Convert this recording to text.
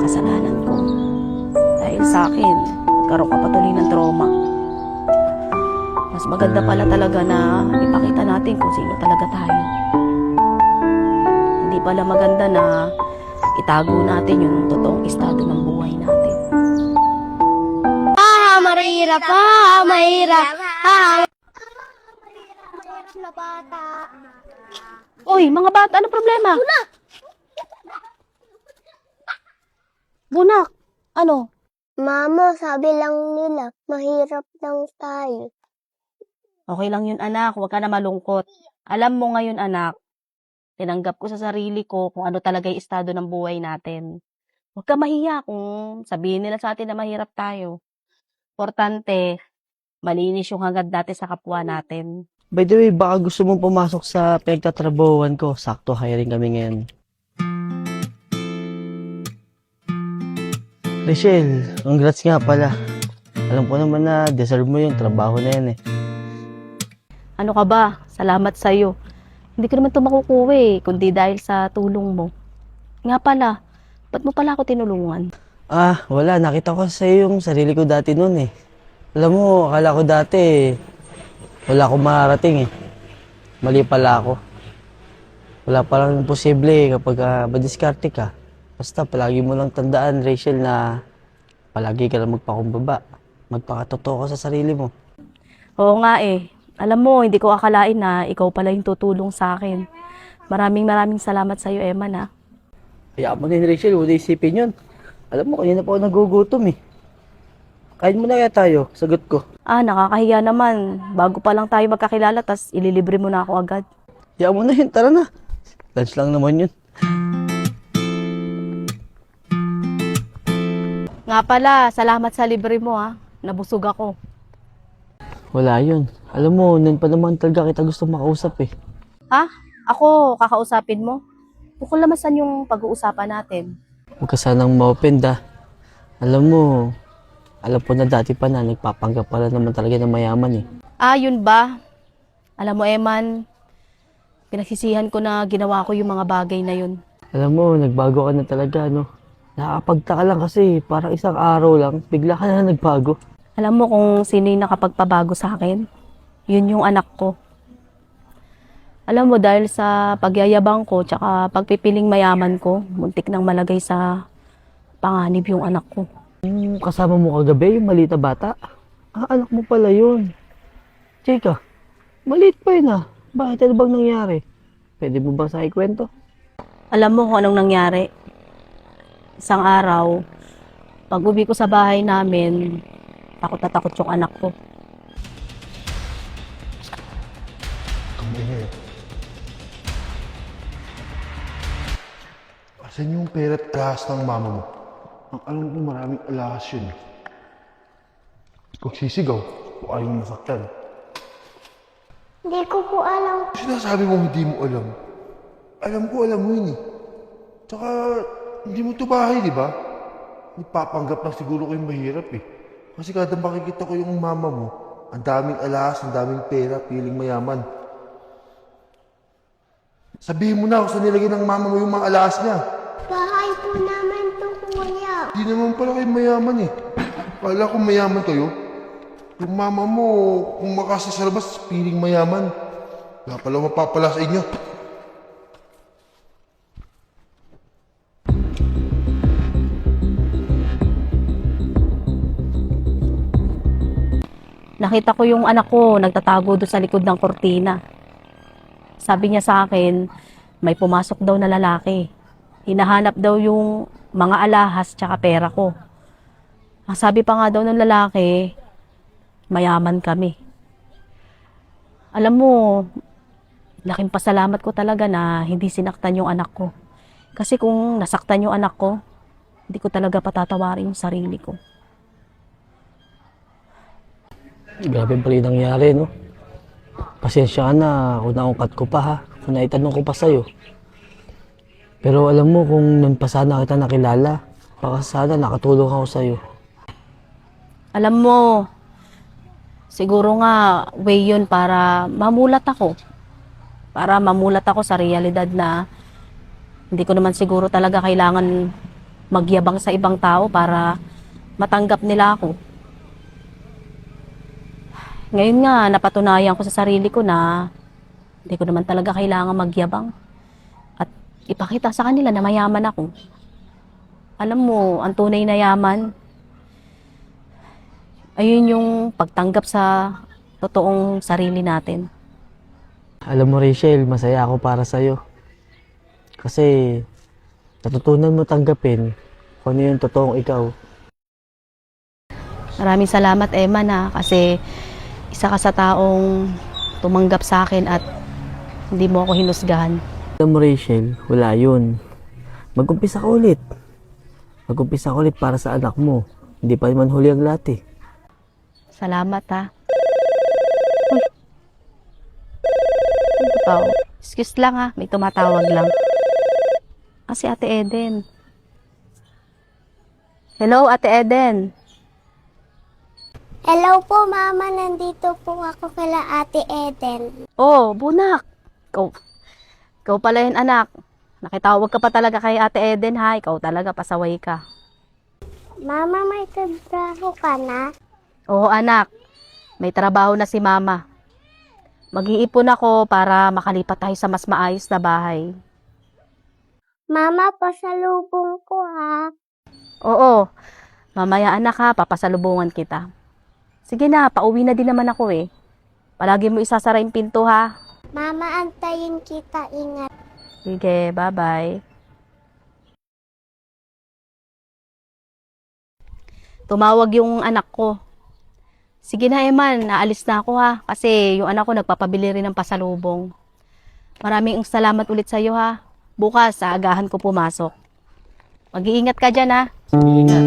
kasalanan ko. Dahil sa akin, nagkaroon ka patuloy ng trauma. Mas maganda pala talaga na ipakita natin kung sino talaga tayo. Hindi pala maganda na itago natin yung totoong estado ng buhay natin. Mahirap pa, mahirap. Mahirap na bata. Uy, mga bata, ano problema? Bunak! Bunak, ano? Mama, sabi lang nila, mahirap lang tayo. Okay lang yun, anak. Huwag ka na malungkot. Alam mo ngayon, anak, tinanggap ko sa sarili ko kung ano talaga yung estado ng buhay natin. Huwag ka mahiya kung sabihin nila sa atin na mahirap tayo. Importante, malinis yung hangad natin sa kapwa natin. By the way, baka gusto mong pumasok sa pinagtatrabahuan ko. Sakto, hiring kami ngayon. Rachel, congrats nga pala. Alam ko naman na deserve mo yung trabaho na yan eh. Ano ka ba? Salamat sa'yo. Hindi ko naman ito makukuha kundi dahil sa tulong mo. Nga pala, ba't mo pala ako tinulungan? Wala. Nakita ko sa yung sarili ko dati noon eh. Alam mo, akala ko dati wala akong mararating eh. Mali pala ako. Wala palang imposible kapag madiskarte ka. Basta palagi mo lang tandaan, Rachel, na palagi ka lang magpakumbaba. Magpakatotoo ka sa sarili mo. Oo nga eh. Alam mo, hindi ko akalain na ikaw pala yung tutulong sa akin. Maraming salamat sa'yo, Emma, na. Kaya mo din, Rachel, huwag isipin yun. Alam mo, kanina pa ako nagugutom eh. Kain mo na kaya tayo, sagot ko. Nakakahiya naman. Bago pa lang tayo magkakilala, tas ililibre mo na ako agad. Kaya mo na yun, tara na. Lunch lang naman yun. Nga pala, salamat sa libre mo Nabusog ako. Wala yun. Alam mo, nun pa naman talaga kita gusto makausap eh. Ako, kakausapin mo? Bukol naman saan yung pag-uusapan natin? Huwag ka sanang ma-open da. Alam ko na dati pa na nagpapanggap pala naman talaga ng mayaman eh. Yun ba? Alam mo, Eman, pinagsisihan ko na ginawa ko yung mga bagay na yun. Alam mo, nagbago ka na talaga, no? Nakakapagtaka lang kasi parang isang araw lang, bigla ka na nagbago. Alam mo kung sino yung nakapagpabago sa akin? Yun yung anak ko. Alam mo, dahil sa pagyayabang ko tsaka pagpipiling mayaman ko, muntik nang malagay sa panganib yung anak ko. Yung kasama mo kagabi, yung maliit na bata? Anak mo pala yun. Chika, maliit pa yun Bakit? Ano bang nangyari? Pwede mo ba sa ikwento? Alam mo kung anong nangyari? Isang araw, pag uwi ko sa bahay namin, takot na takot yung anak ko. Asan yung pera at kahas ng mama mo? Ang alam ko maraming alahas yun. Kung sisigaw, o ayaw mo masaktan. Hindi ko po alam. Sinasabi mo hindi mo alam. Alam ko alam mo yun eh. Tsaka, hindi mo to bahay, di ba? Ipapanggap lang siguro kayong mahirap eh. Kasi kada makikita ko yung mama mo, ang daming alahas, ang daming pera, piling mayaman. Sabihin mo na kung saan nilagay ng mama mo yung mga alahas niya. Bahay po naman to, kuya. Hindi naman pala kayo mayaman eh. Kala ko mayaman kayo. Yung mama mo, kung makasa sa labas, piling mayaman. Wala pala mapapala sa inyo. Nakita ko yung anak ko nagtatago doon sa likod ng kortina. Sabi niya sa akin, may pumasok daw na lalaki. Hinahanap daw yung mga alahas tsaka pera ko. Ang sabi pa nga daw ng lalaki, mayaman kami. Alam mo, laking pasalamat ko talaga na hindi sinaktan yung anak ko. Kasi kung nasaktan yung anak ko, hindi ko talaga patatawarin yung sarili ko. Grabe pala yung nangyari, no? Pasensya ka na kung naungkat ko pa, ha? Kung naitanong ko pa sa'yo. Pero alam mo, kung nun pa sana kita nakilala, baka sana nakatulong ako sa'yo. Alam mo, siguro nga way yun para mamulat ako. Para mamulat ako sa realidad na hindi ko naman siguro talaga kailangan magyabang sa ibang tao para matanggap nila ako. Ngayon nga, napatunayan ko sa sarili ko na hindi ko naman talaga kailangan magyabang at ipakita sa kanila na mayaman ako. Alam mo, ang tunay na yaman, ayun yung pagtanggap sa totoong sarili natin. Alam mo, Rachel, masaya ako para sa'yo. Kasi natutunan mo tanggapin kung ano yung totoong ikaw. Maraming salamat, Emma, na kasi isa ka sa taong tumanggap sa akin at hindi mo ako hinusgahan. Alam mo, Rachel, wala yun. Mag-umpisa ka ulit. Mag-umpisa ka ulit para sa anak mo. Hindi pa naman huli ang lahat eh. Salamat, ha. Uy. Ano ba tao? Excuse lang, ha. May tumatawag lang. Si Ate Eden. Hello, Ate Eden. Hello po, Mama. Nandito po ako kila Ate Eden. Oh, bunak. Ikaw pala yun, anak. Nakitawag ka pa talaga kay Ate Eden, ha. Ikaw talaga, pasaway ka. Mama, may trabaho ka na? Oo, anak. May trabaho na si Mama. Mag-iipon ako para makalipat tayo sa mas maayos na bahay. Mama, pasalubong ko ha. Oo. Mamaya, anak, ha. Papasalubungan kita. Sige na, pauwi na din naman ako eh. Palagi mo isasara yung pinto, ha. Mama, antayin kita. Ingat. Sige, bye-bye. Tumawag yung anak ko. Sige na, Eman, naalis na ako ha. Kasi yung anak ko nagpapabili rin ng pasalubong. Maraming salamat ulit sa'yo ha. Bukas, sa agahan ko pumasok. Mag-iingat ka dyan ha. Ingat.